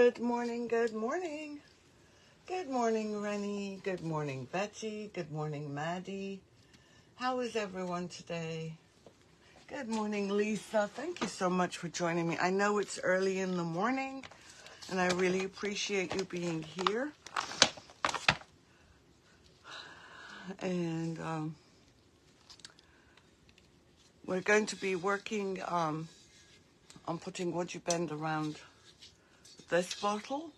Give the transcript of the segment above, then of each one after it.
Good morning, good morning. Good morning, Rennie. Good morning, Betty. Good morning, Maddie. How is everyone today? Good morning, Lisa. Thank you so much for joining me. I know it's early in the morning, and I really appreciate you being here. And we're going to be working on putting wood you bend around this bottle.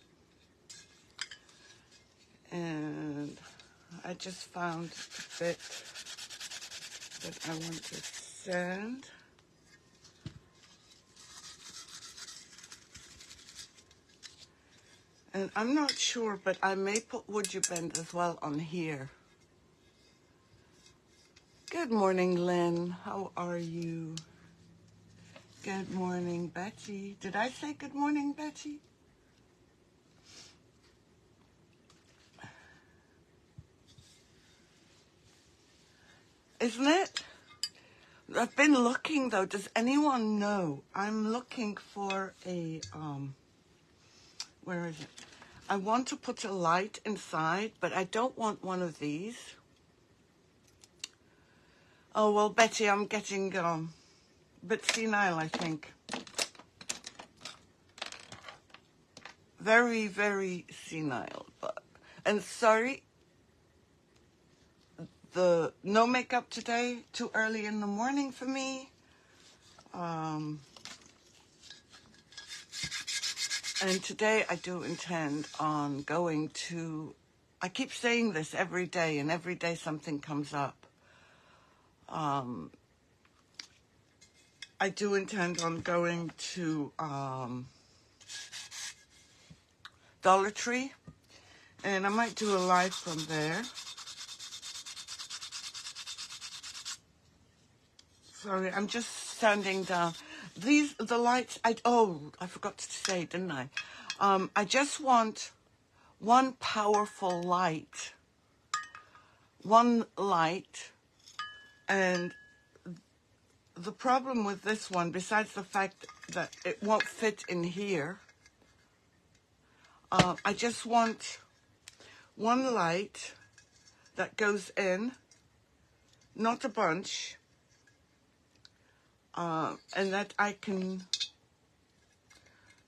And I just found a bit that I want to sand. And I'm not sure, but I may put wood you bend as well on here. Good morning, Lynn. How are you? Good morning, Betty. Did I say good morning, Betty? Isn't it? I've been looking, though. Does anyone know? I'm looking for a, where is it? I want to put a light inside, but I don't want one of these. Oh, well, Betty, I'm getting a bit senile, I think. Very, very senile. And sorry, no makeup today, too early in the morning for me. And today I do intend on going to, I keep saying this every day, and every day something comes up. I do intend on going to Dollar Tree, and I might do a live from there. Sorry, I'm just standing down. The lights, I forgot to say, didn't I? I just want one powerful light. One light. And the problem with this one, besides the fact that it won't fit in here, I just want one light that goes in, not a bunch, and that I can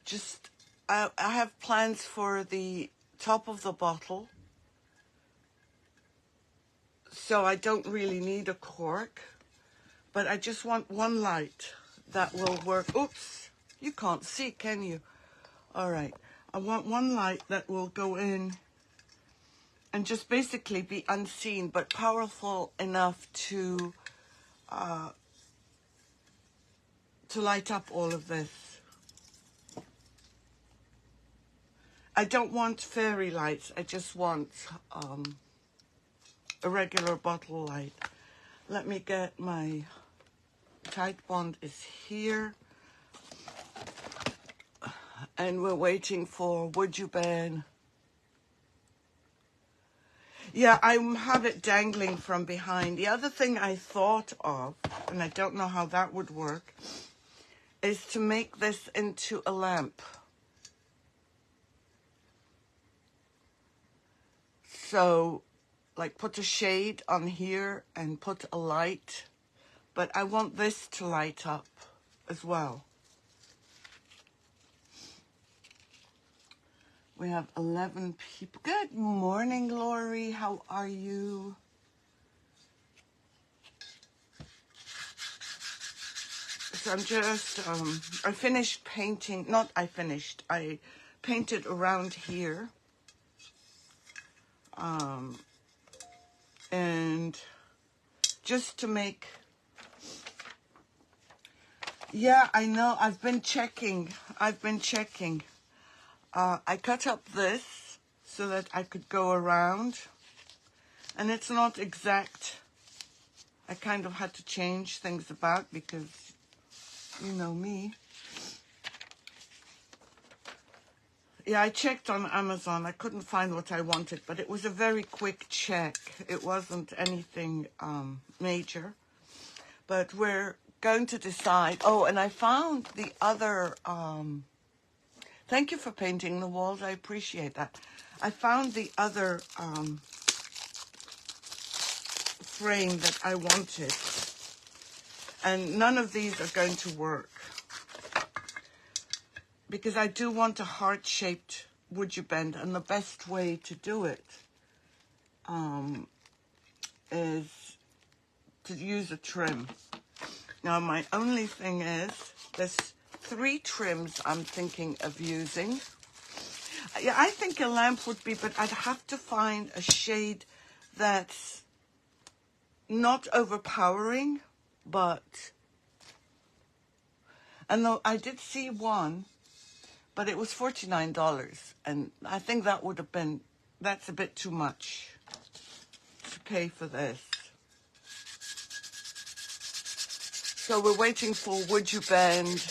just, I have plans for the top of the bottle, so I don't really need a cork, but I just want one light that will work. Oops, you can't see, can you? All right, I want one light that will go in and just basically be unseen, but powerful enough to light up all of this. I don't want fairy lights. I just want a regular bottle light. Let me get my Tide Bond is here. And we're waiting for Would You Ben. Yeah, I have it dangling from behind. The other thing I thought of, and I don't know how that would work, is to make this into a lamp. So, like, put a shade on here and put a light. But I want this to light up as well. We have 11 people. Good morning, Lori. How are you? So I'm just, I finished painting, I painted around here. And just to make, yeah, I know, I've been checking. I cut up this so that I could go around, and it's not exact. I kind of had to change things about because you know me. Yeah, I checked on Amazon. I couldn't find what I wanted, but it was a very quick check. It wasn't anything major. But we're going to decide. Oh, and I found the other Thank you for painting the walls. I appreciate that. I found the other frame that I wanted, and none of these are going to work because I do want a heart-shaped wood you bend, and the best way to do it is to use a trim. Now, my only thing is, there's 3 trims I'm thinking of using. Yeah, I think a lamp would be, but I'd have to find a shade that's not overpowering, but, and though I did see one, but it was $49, and I think that would have been, that's a bit too much to pay for this. So we're waiting for Would You Bend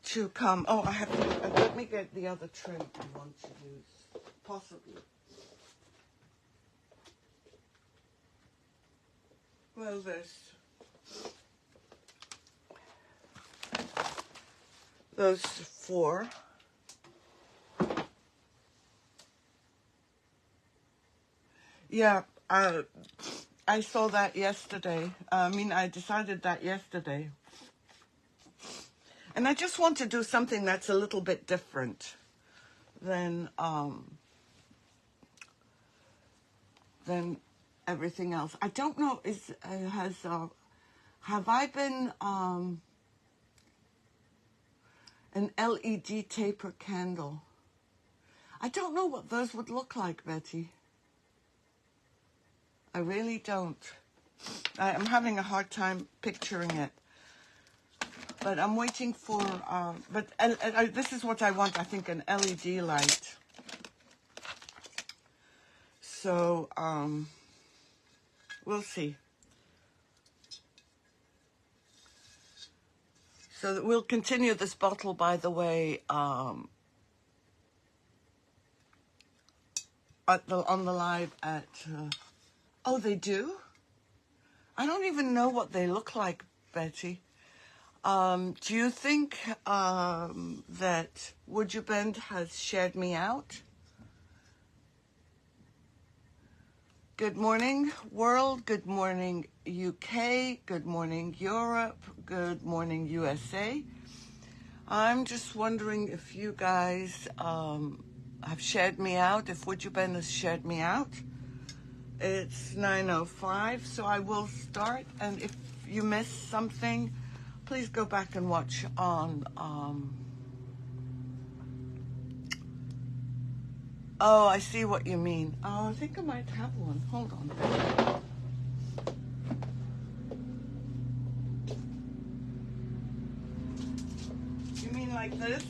to come. Oh, I have to, let me get the other trim I want to use, possibly. Well, there's those 4. Yeah, I saw that yesterday. I decided that yesterday. And I just want to do something that's a little bit different than everything else. I don't know, have I been an LED taper candle? I don't know what those would look like, Betty. I really don't. I'm having a hard time picturing it. But I'm waiting for, this is what I want, I think, an LED light. So, we'll see. So we'll continue this bottle, by the way, on the live at, oh, they do? I don't even know what they look like, Betty. Do you think that Would You Bend has shared me out? Good morning, world. Good morning, UK. Good morning, Europe. Good morning, USA. I'm just wondering if you guys have shared me out, if Would You Bend has shared me out. It's 9:05, so I will start. And if you missed something, please go back and watch on, oh, I see what you mean. Oh, I think I might have one. Hold on. You mean like this?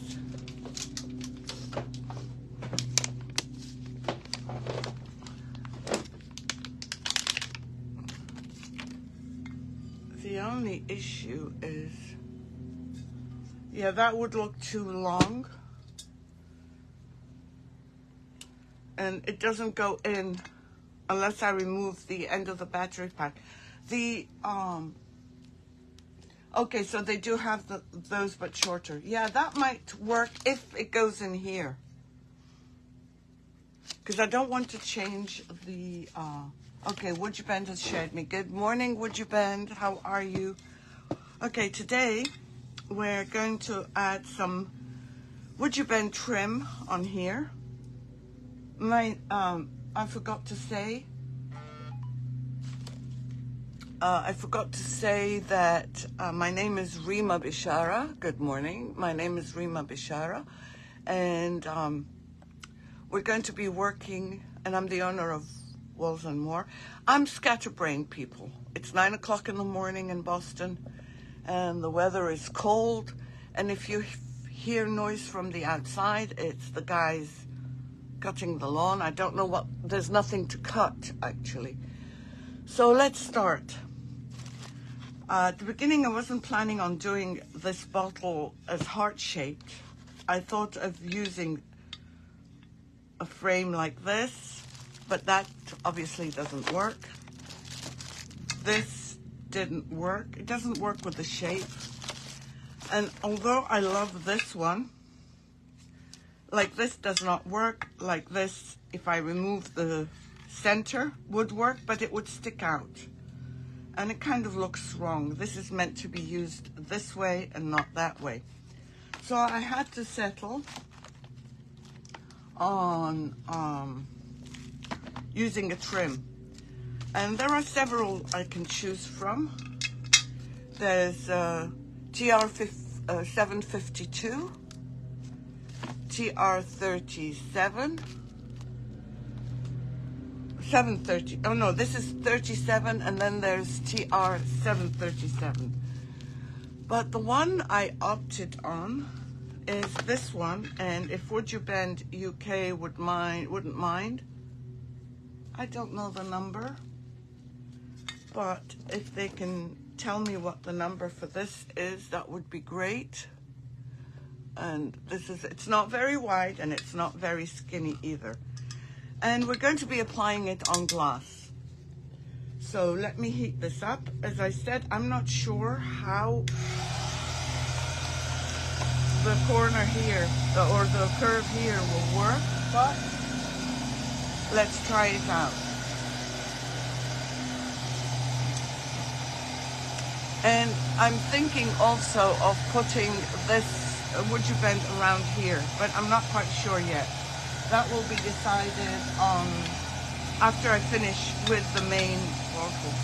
The only issue is, yeah, that would look too long. And it doesn't go in unless I remove the end of the battery pack. Okay, so they do have those, but shorter. Yeah, that might work if it goes in here. Because I don't want to change the, okay, Would You Bend has shared me. Good morning, Would You Bend. How are you? Okay, today we're going to add some Would You Bend trim on here. I forgot to say, that my name is Rima Bishara. Good morning. My name is Rima Bishara. And we're going to be working, and I'm the owner of Walls and More. I'm scatterbrained, people. It's 9 o'clock in the morning in Boston, and the weather is cold. And if you hear noise from the outside, it's the guys cutting the lawn. I don't know what, there's nothing to cut, actually. So let's start. At the beginning, I wasn't planning on doing this bottle as heart-shaped. I thought of using a frame like this, but that obviously doesn't work. This didn't work. It doesn't work with the shape. And although I love this one, like this does not work. Like this, if I remove the center, would work, but it would stick out. And it kind of looks wrong. This is meant to be used this way and not that way. So I had to settle on using a trim. And there are several I can choose from. There's TR752, TR37, 730. Oh no, this is 37, and then there's TR737. But the one I opted on is this one, and if Would You Bend UK wouldn't mind, I don't know the number, but if they can tell me what the number for this is, that would be great. And it's not very wide and it's not very skinny either. And we're going to be applying it on glass. So let me heat this up. As I said, I'm not sure how the corner here, or the curve here will work, but let's try it out. And I'm thinking also of putting this Would You Bend around here, but I'm not quite sure yet. That will be decided after I finish with the main waffle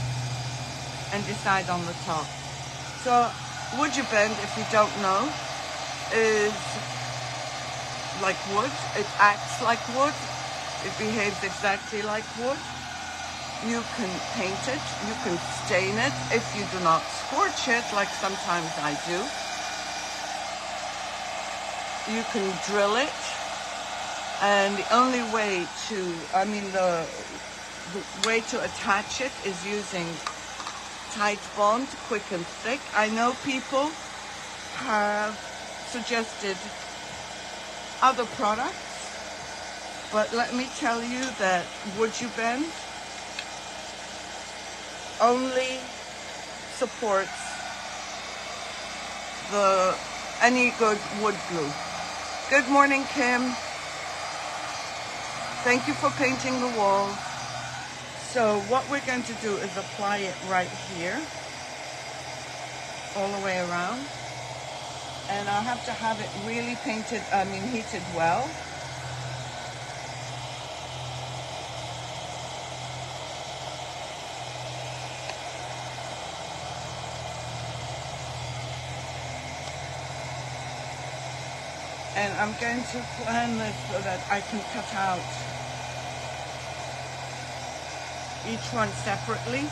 and decide on the top. So Would You Bend, if you don't know, is like wood. It acts like wood. It behaves exactly like wood. You can paint it, you can stain it if you do not scorch it, like sometimes I do. You can drill it, and the only way to, the way to attach it is using tight bond, quick and thick. I know people have suggested other products, but let me tell you that Would You Bend only supports any good wood glue. Good morning, Kim. Thank you for painting the wall. So what we're going to do is apply it right here, all the way around. And I'll have to have it really heated well. And I'm going to plan this so that I can cut out each one separately.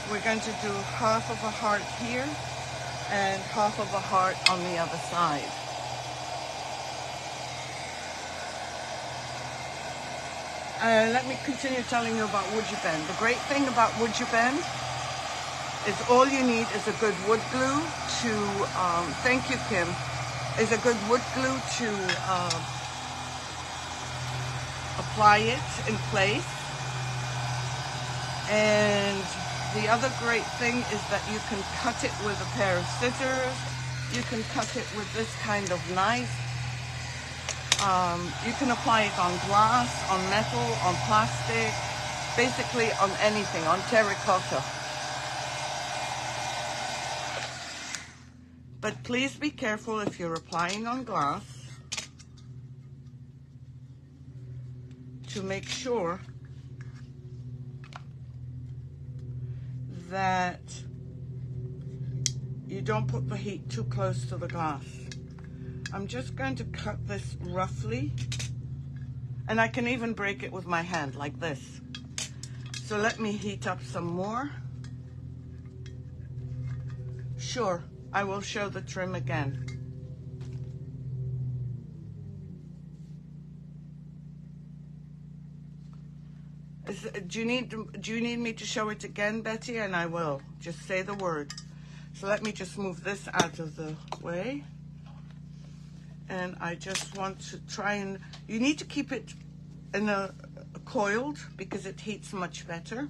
We're going to do half of a heart here and half of a heart on the other side. Let me continue telling you about Would You Bend. The great thing about Would You Bend is all you need is a good wood glue to, thank you, Kim, is a good wood glue to apply it in place. And the other great thing is that you can cut it with a pair of scissors. You can cut it with this kind of knife. You can apply it on glass, on metal, on plastic, basically on anything, on terracotta. But please be careful if you're applying on glass to make sure that you don't put the heat too close to the glass. I'm just going to cut this roughly, and I can even break it with my hand like this. So let me heat up some more. Sure, I will show the trim again. Do you need me to show it again, Betty? And I will. Just say the word. So let me just move this out of the way. And I just want to try and, you need to keep it in a coiled because it heats much better.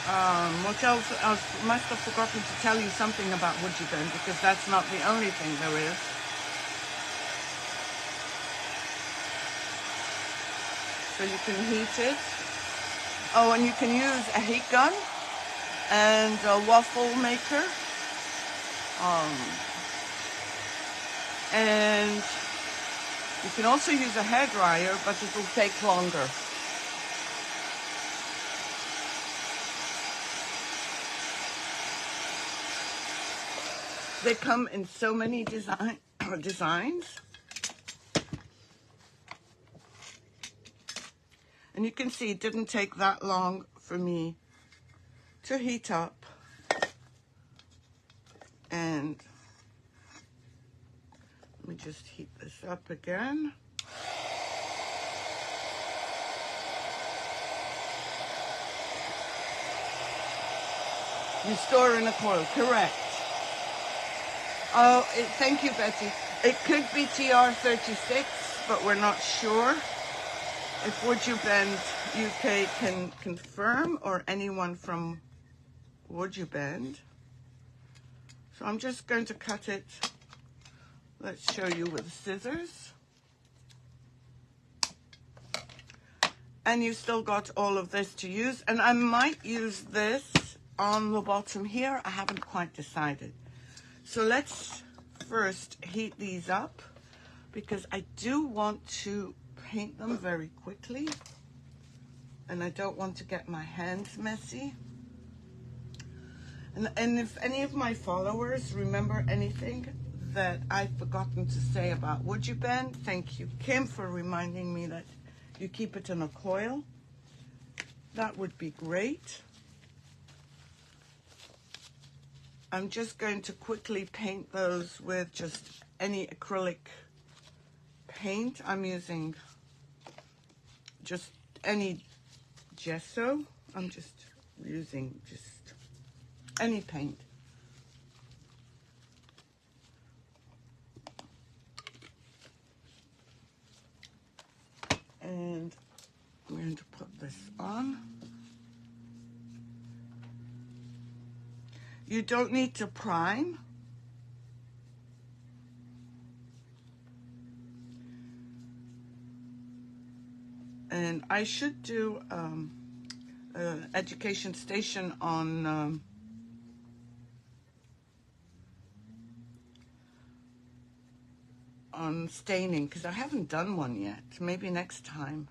What else? I must have forgotten to tell you something about wood you bend, because that's not the only thing there is. So you can heat it. Oh, and you can use a heat gun and a waffle maker. And you can also use a hairdryer, but it will take longer. They come in so many designs. And you can see it didn't take that long for me to heat up. And let me just heat this up again. You store in a coil, correct. Oh, thank you, Betty. It could be TR36, but we're not sure. If Would You Bend UK can confirm, or anyone from Would You Bend. So I'm just going to cut it. Let's show you with scissors. And you've still got all of this to use. And I might use this on the bottom here. I haven't quite decided. So let's first heat these up, because I do want to paint them very quickly. And I don't want to get my hands messy. And if any of my followers remember anything that I've forgotten to say about Would You Bend, thank you, Kim, for reminding me that you keep it in a coil. That would be great. I'm just going to quickly paint those with just any acrylic paint. I'm using just any gesso. I'm just using just any paint. And I'm going to put this on. You don't need to prime. And I should do an education station on staining, because I haven't done one yet. Maybe next time.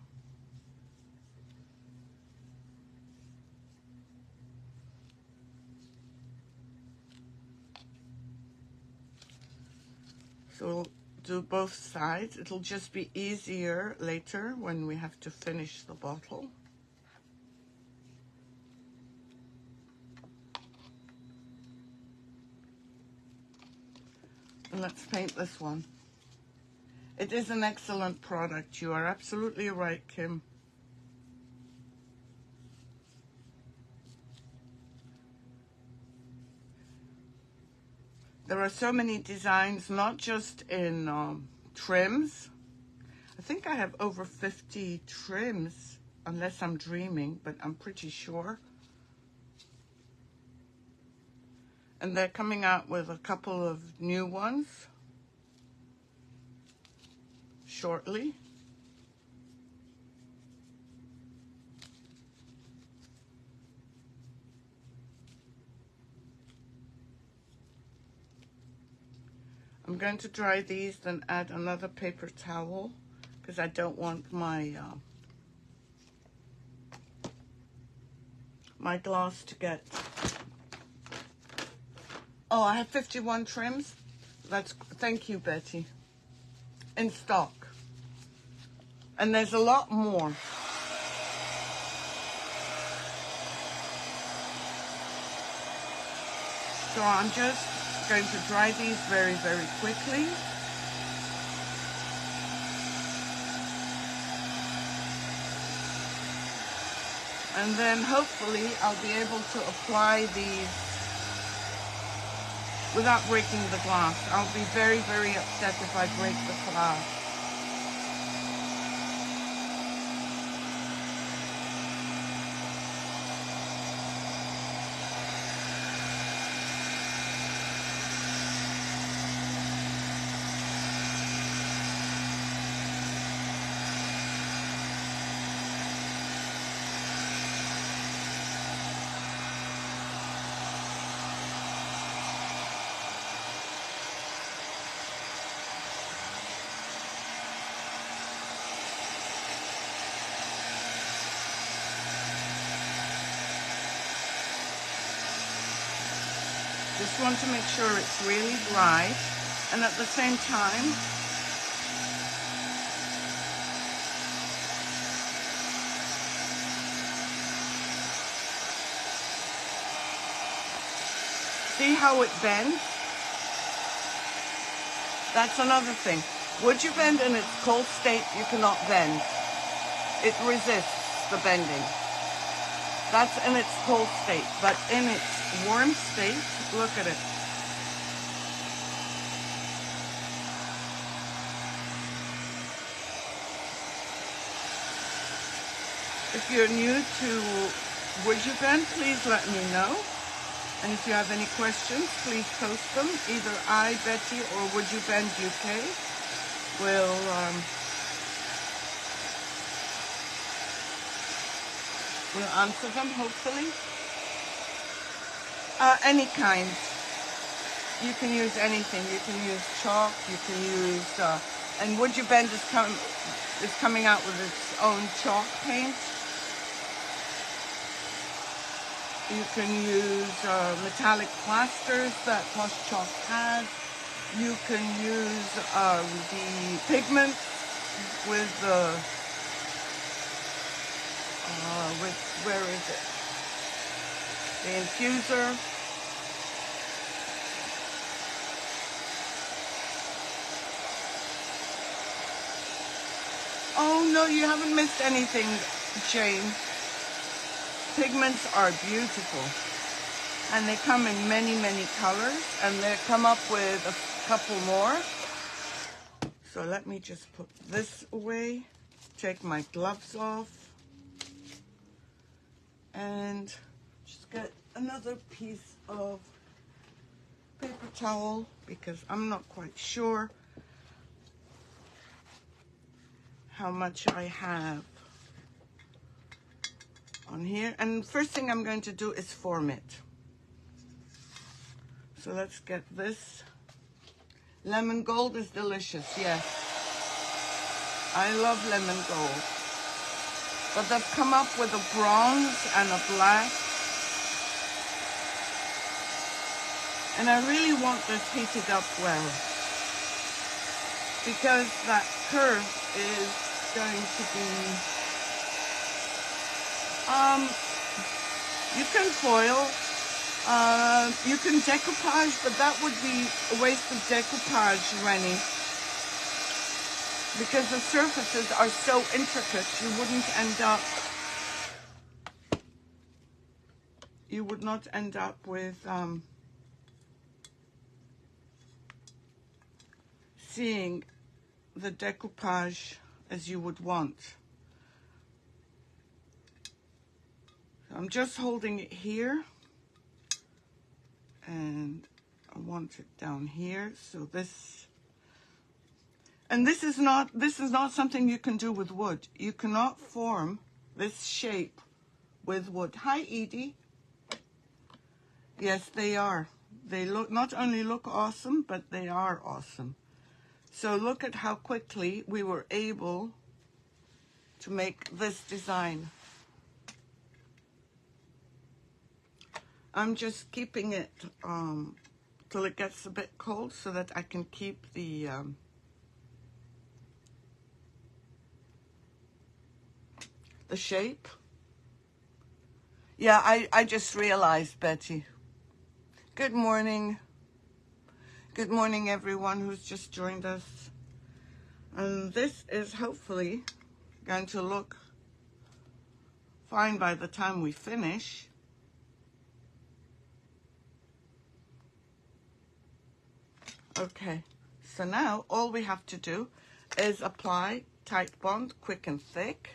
So we'll do both sides. It'll just be easier later when we have to finish the bottle. And let's paint this one. It is an excellent product. You are absolutely right, Kim. There are so many designs, not just in trims. I think I have over 50 trims, unless I'm dreaming, but I'm pretty sure. And they're coming out with a couple of new ones shortly. I'm going to dry these, then add another paper towel, because I don't want my my glass to get... Oh, I have 51 trims. Thank you, Betty. In stock. And there's a lot more. So I'm just going to dry these very, very quickly. And then hopefully I'll be able to apply these without breaking the glass. I'll be very, very upset if I break the glass. Just want to make sure it's really dry, and at the same time, see how it bends? That's another thing. Would you bend in its cold state, you cannot bend. It resists the bending. That's in its cold state, but in its warm state, look at it. If you're new to Would You Bend, please let me know. And if you have any questions, please post them. Either I, Betty, or Would You Bend UK will answer them, hopefully. Any kind. You can use anything. You can use chalk. You can use... and Would You Bend is coming out with its own chalk paint. You can use metallic plasters that Posh Chalk has. You can use the pigment with the... where is it? The infuser. Oh no, you haven't missed anything, Jane. Pigments are beautiful, and they come in many, many colors, and they come up with a couple more. So let me just put this away, take my gloves off, and just get another piece of paper towel, because I'm not quite sure how much I have on here. And first thing I'm going to do is form it. So let's get this. Lemon gold is delicious, yes. I love lemon gold. But they've come up with a bronze and a black. And I really want this heated up well, because that curve is going to be... you can foil, you can decoupage, but that would be a waste of decoupage, Rennie, because the surfaces are so intricate. You would not end up with seeing the decoupage as you would want. I'm just holding it here, and I want it down here. So this, and this is not something you can do with wood. You cannot form this shape with wood. Hi, Edie. Yes, they are. They not only look awesome, but they are awesome. So look at how quickly we were able to make this design. I'm just keeping it till it gets a bit cold, so that I can keep the shape. Yeah, I just realized, Betty. Good morning. Good morning, everyone who's just joined us. And this is hopefully going to look fine by the time we finish. Okay, so now all we have to do is apply Tight Bond Quick and Thick.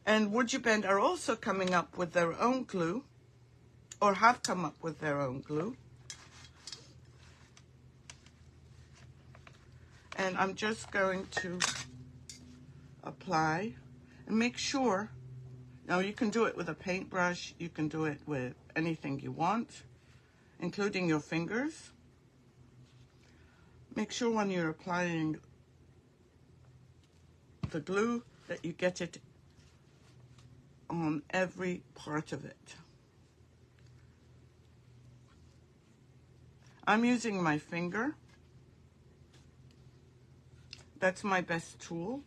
And Would You Bend are also coming up with their own glue, or have come up with their own glue. And I'm just going to apply and make sure. Now you can do it with a paintbrush, you can do it with anything you want, including your fingers. Make sure when you're applying the glue that you get it on every part of it. I'm using my finger. That's my best tool.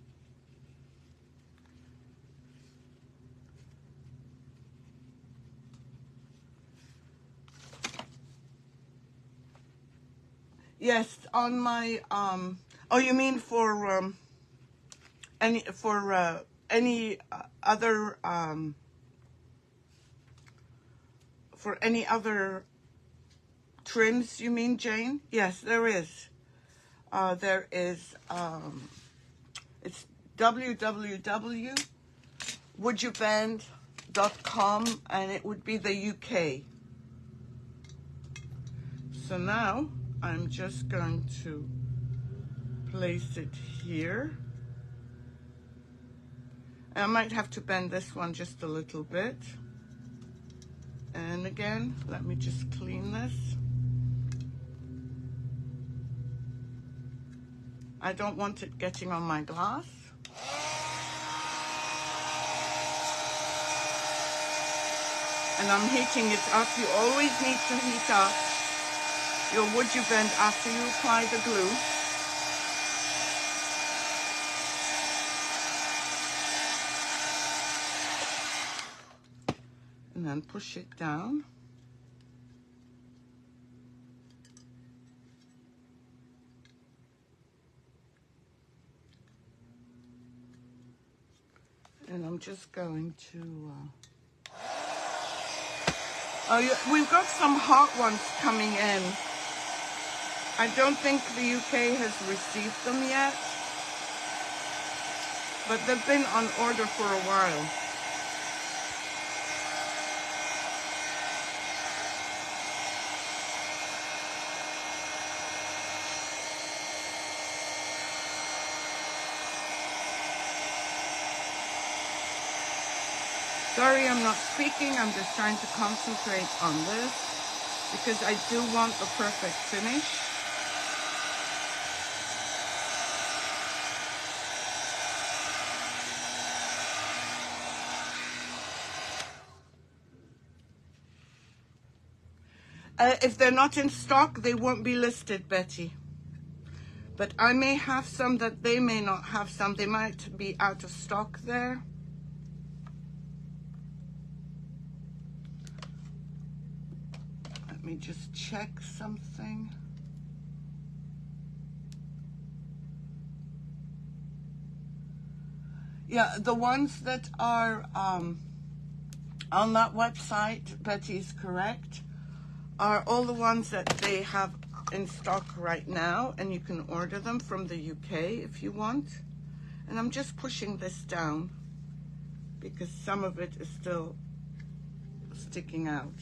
Yes, on my oh, you mean for any other for any other trims, you mean, Jane? Yes, there is. There is, it's www.woodyoubend.com, and it would be the UK. So now I'm just going to place it here. I might have to bend this one just a little bit. And again, let me just clean this. I don't want it getting on my glass. And I'm heating it up. You always need to heat up your wood you bend after you apply the glue. And then push it down. And I'm just going to... we've got some hot ones coming in. I don't think the UK has received them yet, but they've been on order for a while. Sorry, I'm not speaking. I'm just trying to concentrate on this because I do want the perfect finish. If they're not in stock, they won't be listed, Betty. But I may have some that they may not have some. They might be out of stock there. Let me just check something. Yeah, the ones that are on that website, Betty's correct, are all the ones that they have in stock right now, and you can order them from the UK if you want. And I'm just pushing this down because some of it is still sticking out.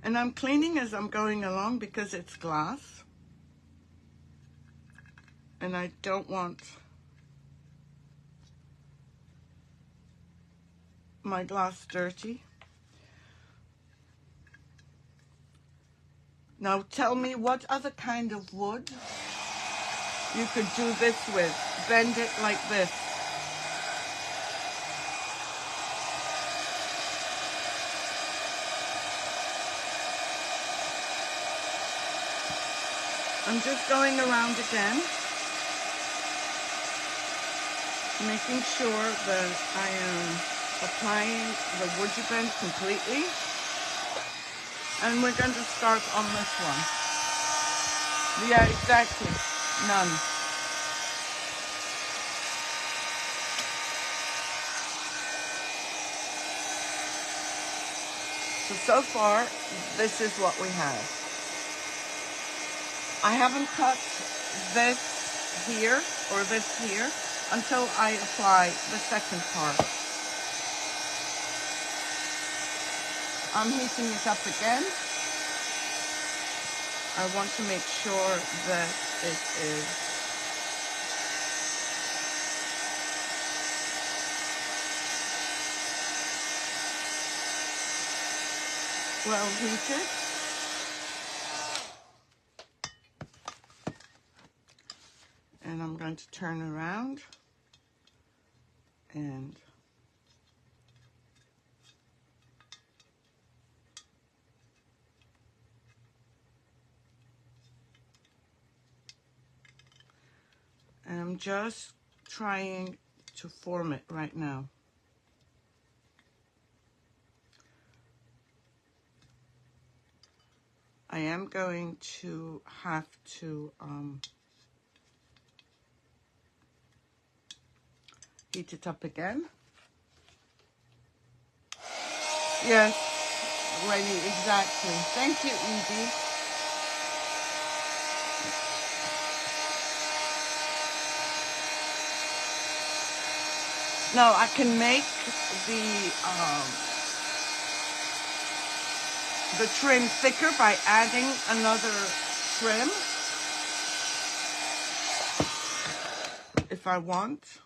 And I'm cleaning as I'm going along because it's glass. And I don't want my glass dirty. Now tell me what other kind of wood you could do this with. Bend it like this. I'm just going around again, making sure that I am applying the wood you bend completely. And we're going to start on this one. Yeah, exactly. None. So far, this is what we have. I haven't cut this here or this here until I apply the second part. I'm heating it up again. I want to make sure that it is well heated. And I'm going to turn around. And I'm just trying to form it right now. I am going to have to heat it up again. Yes, ready, exactly. Thank you, Edie. Now I can make the trim thicker by adding another trim if I want.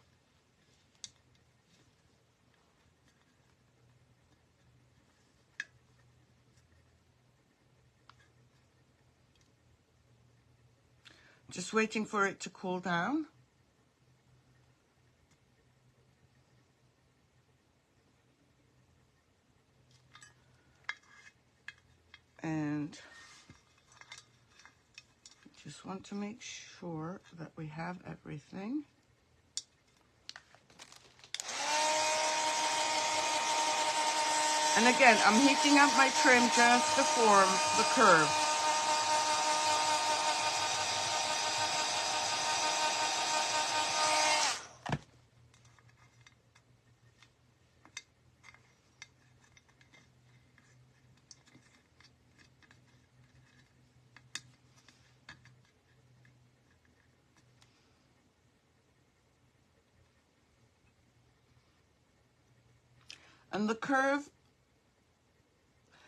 Just waiting for it to cool down. And just want to make sure that we have everything. And again, I'm heating up my trim just to form the curve. And the curve,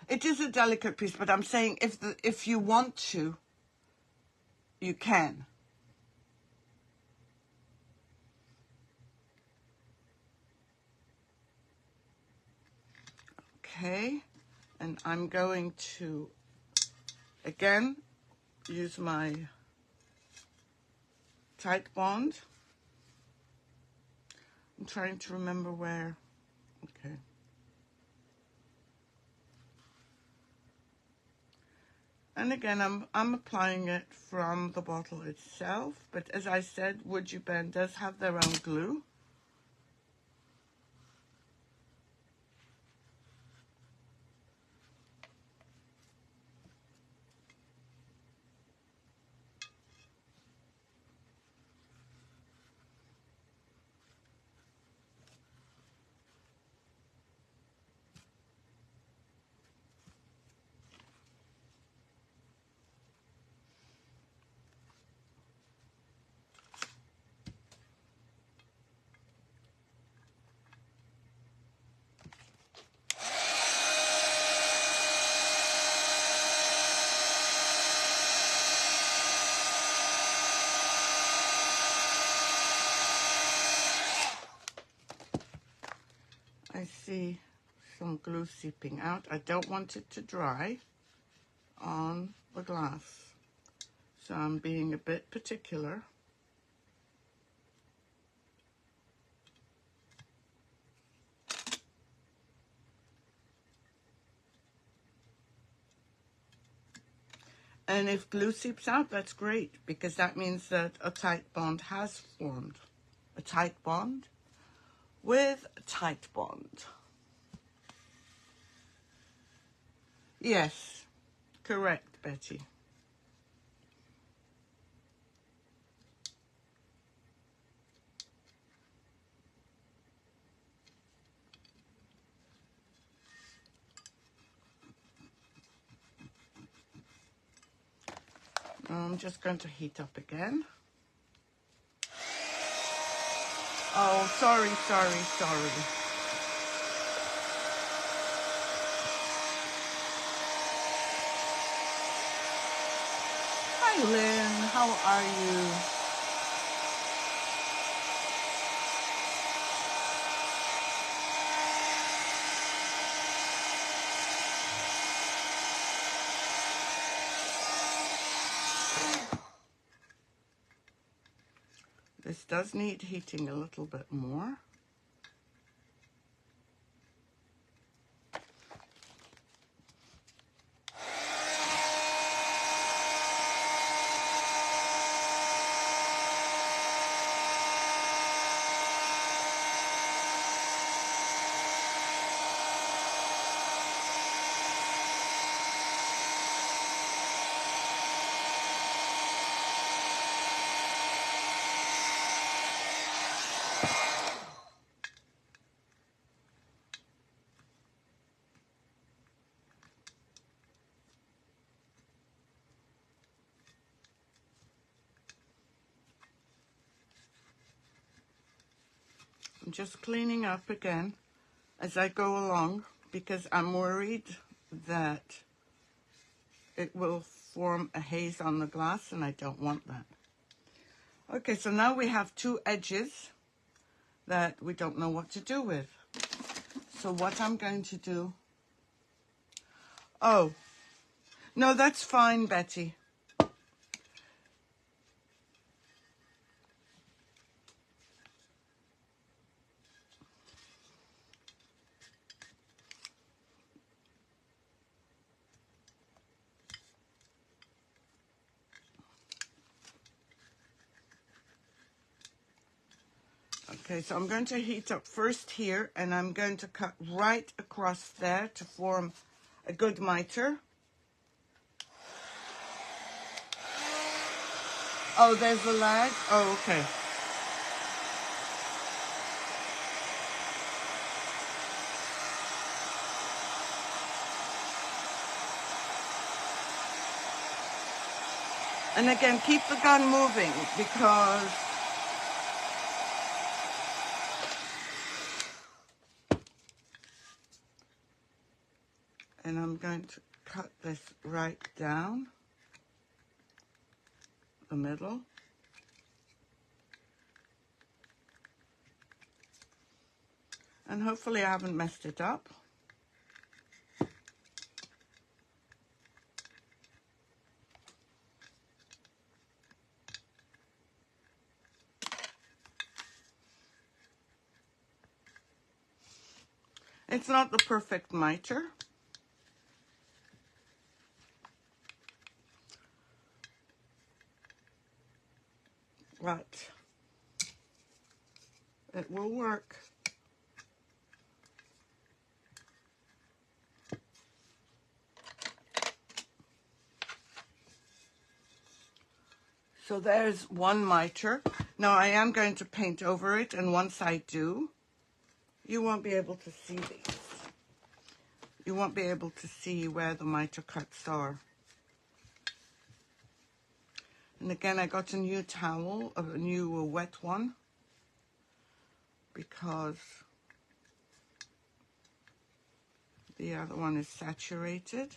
it is a delicate piece, but I'm saying if you want to, you can. Okay, and I'm going to, again, use my tight bond. I'm trying to remember where, okay. And again, I'm applying it from the bottle itself, but as I said, Would You Bend does have their own glue. I see some glue seeping out. I don't want it to dry on the glass, so I'm being a bit particular. And if glue seeps out, that's great, because that means that a tight bond has formed. A tight bond with a tight bond. Yes, correct, Betty. I'm just going to heat up again. Oh, sorry. Hi, Lynn. How are you? This does need heating a little bit more. I'm just cleaning up again as I go along because I'm worried that it will form a haze on the glass and I don't want that. Okay, so now we have two edges that we don't know what to do with. So what I'm going to do... Oh, no, that's fine, Betty. Okay, so I'm going to heat up first here, and I'm going to cut right across there to form a good miter. Oh, there's a lag? Oh, okay. And again, keep the gun moving because and I'm going to cut this right down the middle. And hopefully I haven't messed it up. It's not the perfect miter. But it will work. So there's one miter. Now I am going to paint over it, and once I do, you won't be able to see these. You won't be able to see where the miter cuts are. And again, I got a new towel, a new wet one, because the other one is saturated.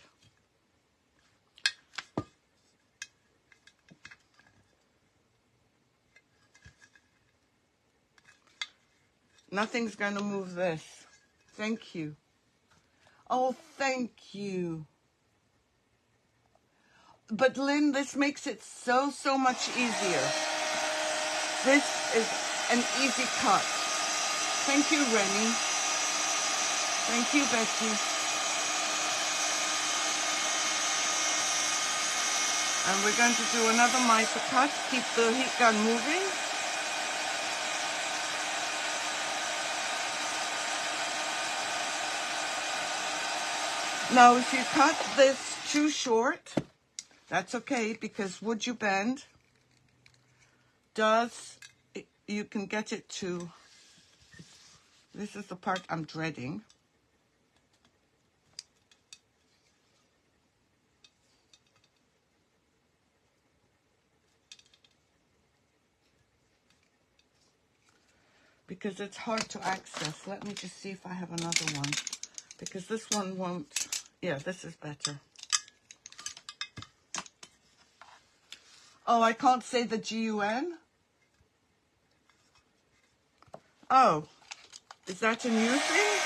Nothing's going to move this. Thank you. Oh, thank you. But Lynn, this makes it so much easier. This is an easy cut. Thank you, Rennie. Thank you, Betty. And we're going to do another miter cut. Keep the heat gun moving. Now, if you cut this too short, that's okay, because wood you bend you can get it to, this is the part I'm dreading. Because it's hard to access. Let me just see if I have another one. Because this one won't, yeah, this is better. Oh, I can't say the GUN? Oh, is that a new thing?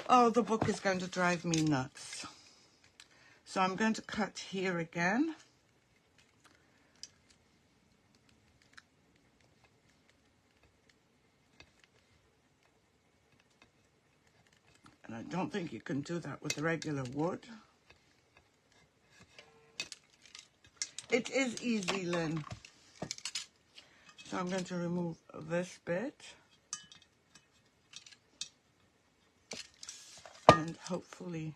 Oh, the book is going to drive me nuts. So I'm going to cut here again. And I don't think you can do that with regular wood. It is easy, Lynn. So I'm going to remove this bit. And hopefully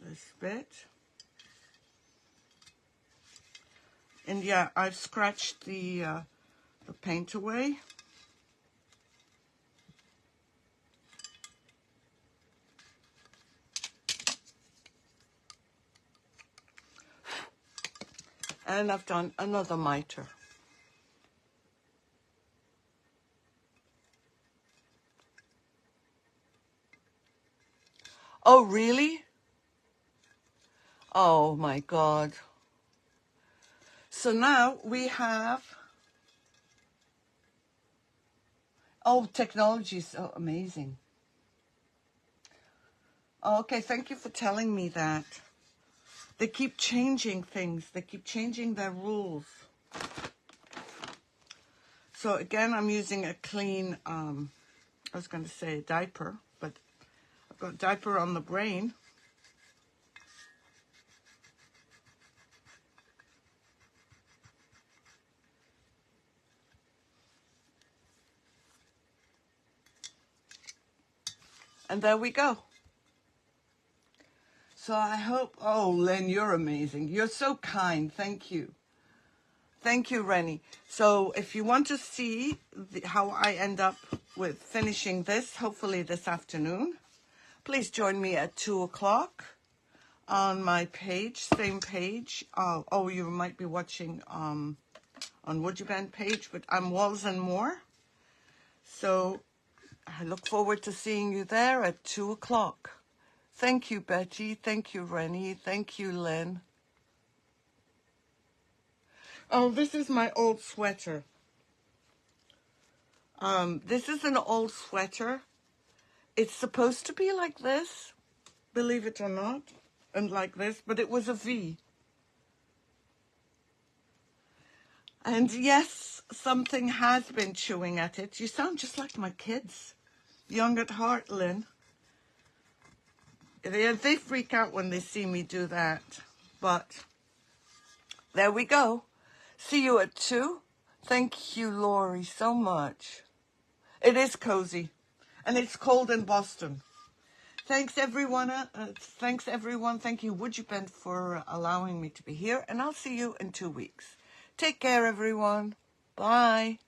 this bit. And yeah, I've scratched the paint away. And I've done another mitre. Oh, really? Oh my God. So now we have, oh, technology is so amazing. Okay, thank you for telling me that. They keep changing things. They keep changing their rules. So again, I'm using a clean, I was going to say a diaper, but I've got diaper on the brain. And there we go. So I hope, oh, Lynn, you're amazing. You're so kind. Thank you. Thank you, Rennie. So if you want to see how I end up with finishing this, hopefully this afternoon, please join me at 2 o'clock on my page, same page. Oh, you might be watching on Would You Bend page, but I'm Walls and More. So I look forward to seeing you there at 2 o'clock. Thank you, Betty. Thank you, Rennie. Thank you, Lynn. Oh, this is my old sweater. This is an old sweater. It's supposed to be like this, believe it or not, and like this, but it was a V. And yes, something has been chewing at it. You sound just like my kids. Young at heart, Lynn. They freak out when they see me do that. But there we go. See you at 2. Thank you, Lori, so much. It is cozy. And it's cold in Boston. Thanks, everyone. Thanks, everyone. Thank you, Would You Bend, for allowing me to be here. And I'll see you in 2 weeks. Take care, everyone. Bye.